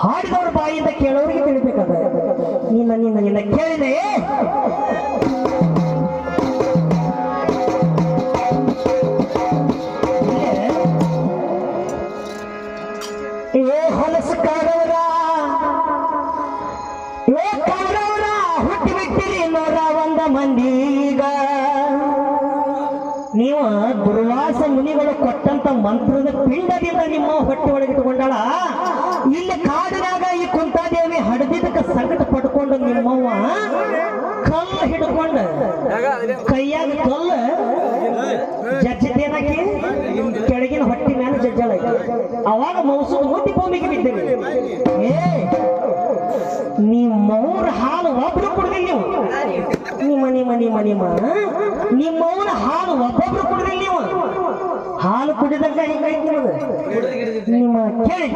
ಹಾಡಿದವ್ರ ಬಾಯಿಂದ ಕೇಳೋರಿಗೆ ತಿಳಿಬೇಕಾದ ನಿನ್ನ ನಿನ್ನ ನಿನ್ನ ಕೇಳಿದೆ ಏ ಹೊಲಸಕಾರವರ ಏ ಕಾರವರ ಹುಟ್ಟಿ ಬಿಟ್ಟಿರಿ 101 ಮಂದಿ ಈಗ ನೀವು ದುರ್ವಾಸ ಮುನಿಗಳು ಕೊಟ್ಟಂತ ಮಂತ್ರದ ಪಿಂಡದಿಂದ ನಿಮ್ಮ ಹೊಟ್ಟೆ ಒಳಗಿಟ್ಟುಕೊಂಡಾಳ ಇಲ್ಲಿ ಕಾಡಿನಾಗ ಈ ಕುಂತಾದೇವಿ ಹಡದಿದ್ದಕ್ಕೆ ಸಂಕಟ ಪಡ್ಕೊಂಡು ನಿಮ್ಮವ್ವ ಕಲ್ಲು ಹಿಡ್ಕೊಂಡು ಕೈಯಾಗ ಕಲ್ಲು ಜಜ್ಜಿತೇನಾಕಿ ಕೆಳಗಿನ ಹೊಟ್ಟಿ ಮೇಲೆ ಜಜ್ಜಳ ಅವಾಗ ಮೌಸದ ಮುಟ್ಟಿ ಭೂಮಿಗೆ ಬಿದ್ದೇವೆ ಏ ನಿಮ್ಮವ್ರ ಹಾಲು ಒಬ್ರು ಕುಡ್ದಿಲ್ಲ ನೀವು ನಿಮ್ಮವ್ನ ಹಾಲು ಒಬ್ಬೊಬ್ರು ಕುಡ್ದಿಲ್ಲ ನೀವು ಹಾಲು ಕುಡಿದಾಗ ಹಿಂಗೈತಿ ನಿಮ್ಮ ಕೇಳಿ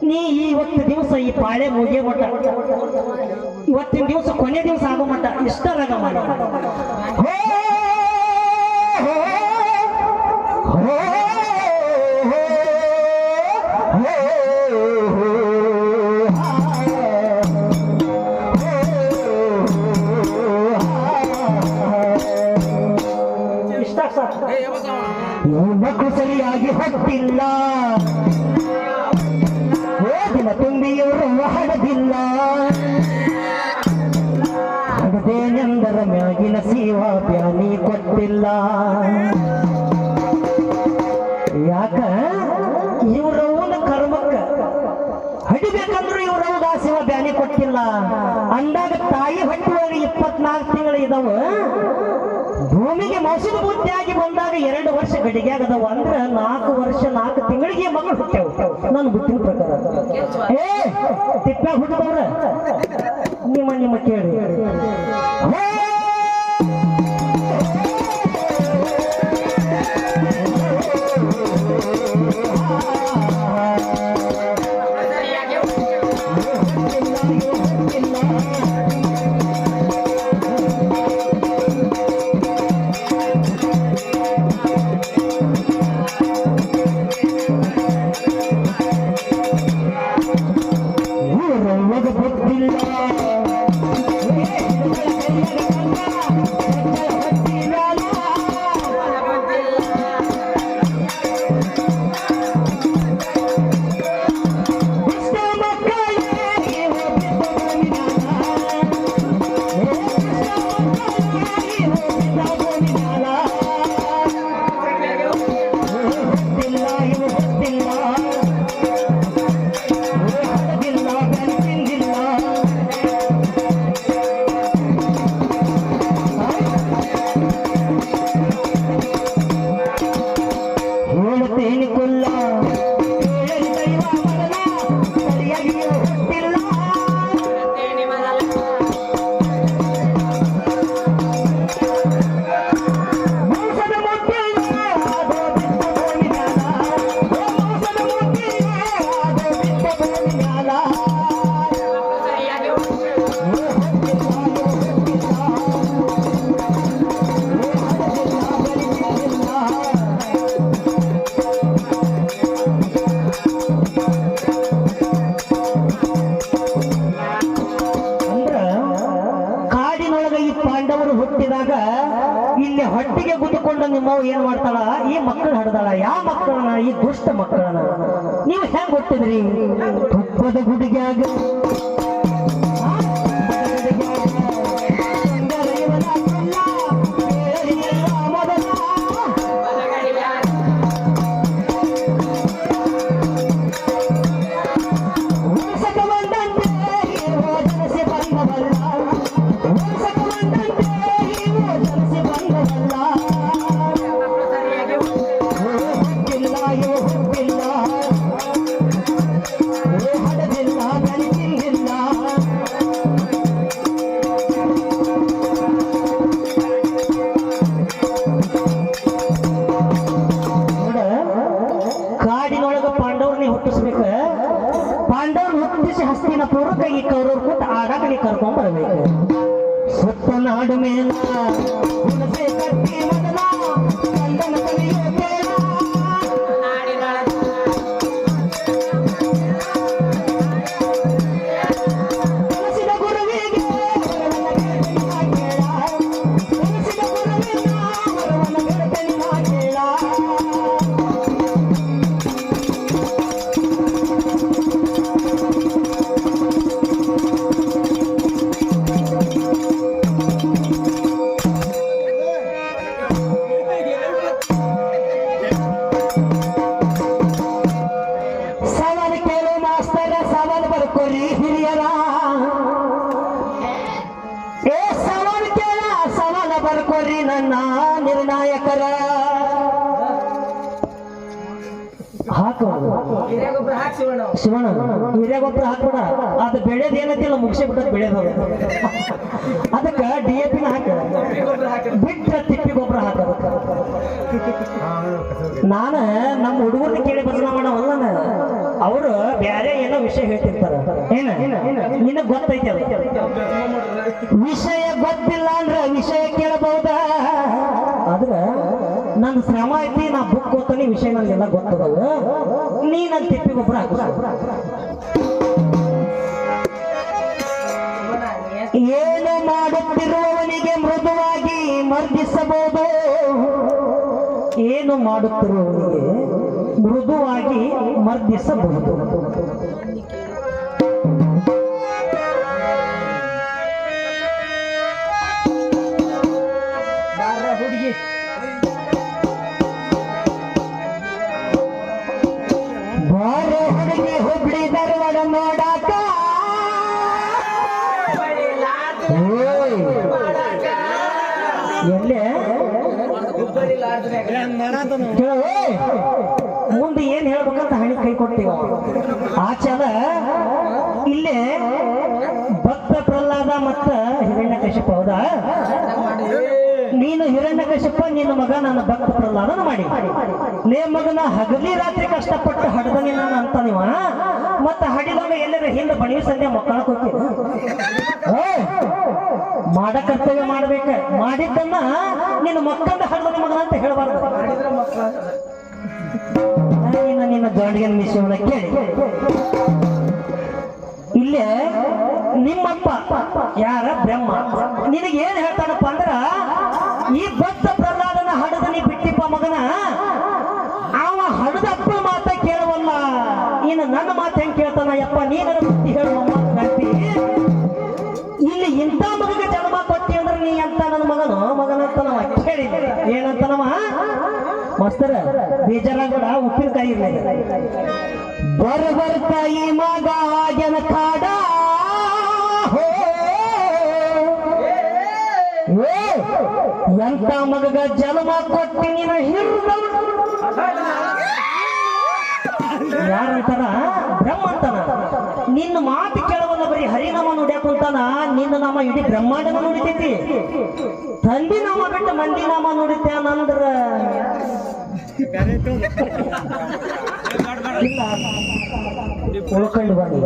ನೀ ಇವತ್ತು ದಿವಸ ಈ ಪಾಳೆ ಮುಗಿಯ ಮಟ್ಟ ಇವತ್ತಿನ ದಿವಸ ಕೊನೆ ದಿವಸ ಆಗೋ ಮಟ್ಟ ಇಷ್ಟರಾಗ ಮಾಡಿ ಇಷ್ಟ ಮಕ್ಕಳು ಸರಿಯಾಗಿ ಹೊಟ್ಟಿಲ್ಲ ದಿನ ತುಂಬಿಯವರು ಹಡದಿಲ್ಲ ಹಡದೇನೆಂದರ ಮ್ಯಾಗಿನ ಸೀವ ಬ್ಯಾನಿ ಕೊಟ್ಟಿಲ್ಲ ಯಾಕ ಇವ್ರವನ ಕರ್ಮಕ್ಕ ಹಡಿಬೇಕಂದ್ರು ಇವ್ರವ್ಗ ಶಿವ ಬ್ಯಾನಿ ಕೊಟ್ಟಿಲ್ಲ ಅಂದಾಗ ತಾಯಿ ಹೊಟ್ಟೆಯೊಳಗೆ 24 ತಿಂಗಳು ಇದಾವ ಭೂಮಿಗೆ ಮೌಸದ ಬುದ್ಧಿಯಾಗಿ ಬಂದಾಗ 2 ವರ್ಷ ಗಡಿಗೆ ಆಗದವ ಅಂದ್ರೆ 4 ವರ್ಷ 4 ತಿಂಗಳಿಗೆ ಮಗಳು ಹುಟ್ಟೆವು ನಾನು ಬುದ್ಧಿನ ಪ್ರಕಾರ ಏ ತಿಪ್ಪ ಹುಟ್ಟಿದವ್ರ ನಿಮ್ಮ ಕೇಳಿ ಇಲ್ಲಿ ಹೊಟ್ಟಿಗೆ ಗುದ್ದುಕೊಂಡು ನಿಮ್ಮವ್ ಏನ್ ಮಾಡ್ತಾಳ ಈ ಮಕ್ಕಳು ಹಡ್ದಾಳ ಯಾವ ಮಕ್ಕಳನ್ನ ಈ ದುಷ್ಟ ಮಕ್ಕಳನ್ನ ನೀವು ಹೆಂಗ್ ಗೊತ್ತಿದ್ರಿ ತುಪ್ಪದ ಗುಡಿಗ್ಯಾಗ ನಾಡು ಮೇಲ ಹುಣಸೆ ಕಟ್ಟಿ ಮಗನ ಕಂದನ ಕಲಿಯೋ ಕೇಳ ಕನಸಿನ ಗುರುವಿಗೆ ವರವನ್ನ ಗೆಳತಿನ ಕೇಳ ಕನಸಿನ ಗುರುವಿನ ವರವನ್ನ ಗೆಳತಿನ ಕೇಳ ಸವಾಲು ಕೇಳು ಮಾಸ್ತರ ಸವಾಲು ಬರ್ಕೋರಿ ಹಿರಿಯರ ಏ ಸವಾಲು ಕೇಳ ಸವಾಲು ಬರ್ಕೋರಿ ನನ್ನ ನಿರ್ಣಾಯಕರ ಹಾಕು ಶಿವಣ್ಣ ಹಿರಿಯಾಗೊಬ್ಬರ ಹಾಕ್ಬಿಡ ಅದು ಬೆಳೆದ ಏನಂತಿಲ್ಲ ಮುಗಿಸಿ ಬಿಟ್ಟದ್ ಬೆಳೆದ ಅದಕ್ಕ DAP ಹಾಕ ಬಿಟ್ಟ ತಿಪ್ಪಿ ಗೊಬ್ಬರ ಹಾಕಬೇಕು ನಾನು ನಮ್ಮ ಹುಡುಗರನ್ನ ಕೇಳಿ ಬದಲಾವಣೆ ಅಲ್ಲ ಅವರು ಬ್ಯಾರೆ ಏನೋ ವಿಷಯ ಹೇಳ್ತಿರ್ತಾರ ಏನ ನಿನಗ್ ಗೊತ್ತೈತಿ ಅದು ವಿಷಯ ಗೊತ್ತಿಲ್ಲ ಅಂದ್ರ ವಿಷಯ ಕೇಳಬಹುದ ಆದ್ರ ನನ್ನ ಶ್ರಮ ಐತಿ ನಾ ಬುಕ್ ಓದ್ತಾನೆ ವಿಷಯ ನನಗೆಲ್ಲ ಗೊತ್ತದವ ನೀ ನನ್ನ ತಿಪ್ಪಿ ಗೊಬ್ಬರ ಹಾಕ ಏನು ಮಾಡುತ್ತಿರುವವನಿಗೆ ಮೃದುವಾಗಿ ಮರ್ದಿಸಬಹುದು ಏನು ಮಾಡುತ್ತಿರುವವನಿಗೆ ಮೃದುವಾಗಿ ಮರ್ದಿಸಬಹುದು ಹುಡುಗಿ ಬಾರೆ ಹುಡುಗಿ ಹುಬ್ಳಿ ಧಾರವಾಡ ನೋಡಾಕ ಎಲ್ಲೇ ಮುಂದೆ ಏನ್ ಹೇಳ್ಬೇಕಂತ ಹಣಿ ಕೈ ಕೊಟ್ಟಿವ ಆಚಲ ಇಲ್ಲೇ ಭಕ್ತ ಪ್ರಹ್ಲಾದ ಮತ್ತ ಹಿರಣ್ಯಕಶಿಪ ಹೌದಾ ನೀನು ಹಿರಣ್ಯಕಶಿಪ ನಿನ್ನ ಮಗ ನನ್ನ ಭಕ್ತ ಪ್ರಹ್ಲಾದನ ಮಾಡಿ ಲೇ ಮಗನ ಹಗಲಿ ರಾತ್ರಿ ಕಷ್ಟಪಟ್ಟು ಹಡದನಿ ನಾನು ಅಂತ ನೀವ ಮತ್ತ ಹಡಿದಾಗ ಎಲ್ಲರ ಹಿಂದೆ ಬಣವಿ ಸಂಧ್ಯಾ ಮಕ್ಕಳ ಕೊಡ್ತೀವಿ ಮಾಡ ಕರ್ತವ್ಯ ಮಾಡ್ಬೇಕ ಮಾಡಿದ್ದನ್ನ ನಿನ್ನ ಮಕ್ಕಳ ಹಡದನಿ ಮಗನ ಅಂತ ಹೇಳಬಾರ್ದು ನಿನ್ನ ಜಾಡಿಗೆ ವಿಷಯವನ್ನ ಕೇಳಿ ಇಲ್ಲೇ ನಿಮ್ಮಪ್ಪ ಯಾರ ಬ್ರಹ್ಮ ನಿನಗೆ ಏನ್ ಹೇಳ್ತಾನಪ್ಪ ಅಂದ್ರ ಈ ಭಕ್ತ ಪ್ರಹ್ಲಾದನ ಹಡದ ನೀ ಬಿಟ್ಟಿಪ್ಪ ಮಗನ ಅವ ಹಡದಪ್ಪ ಮಾತ ಕೇಳುವಲ್ಲ ಇನ್ನು ನನ್ನ ಮಾತು ಹೆಂಗ್ ಕೇಳ್ತಾನ ಯಪ್ಪ ನೀನ ಬುದ್ಧಿ ಹೇಳುವ ಮಾತಿ ಇಲ್ಲಿ ಇಂಥ ಮಗಗೆ ಜನ್ಮ ಕೊಟ್ಟಿ ಅಂದ್ರೆ ನೀ ಅಂತ ನನ್ನ ಮಗನು ಮಗನಂತನವ ಕೇಳಿ ಏನಂತನವ ಮಸ್ತರ ಬೇಜಾರಾಗಬೇಡ ಉಪ್ಪಿನಕಾಯಿ ಇರಲಿ ಬರ್ತಾಯಿ ಮಗ ಜನ ಕಾಡ ಎಂತ ಮಗಗ ಜನ್ಮ ಕೊಟ್ಟಿ ನೀನ ಯಾರಂತಾರ ಬ್ರಹ್ಮ ಅಂತಾನ ನಿನ್ನ ಮಾತು ಕೇಳವಲ್ಲ ಬರೀ ಹರಿನಾಮ ನುಡಿಯಾಕುಂತಾನ ನಿನ್ನ ನಾಮ ಇಡೀ ಬ್ರಹ್ಮಾಂಡನ ನುಡಿತೈತಿ ತಂದಿ ನಾಮ ಬಿಟ್ಟು ಮಂದಿ ನಾಮ ನುಡಿತೆ ಅನ್ನಂದ್ರ ಇಲ್ಲ ಉಳ್ಕೊಂಡು ಬನ್ನಿ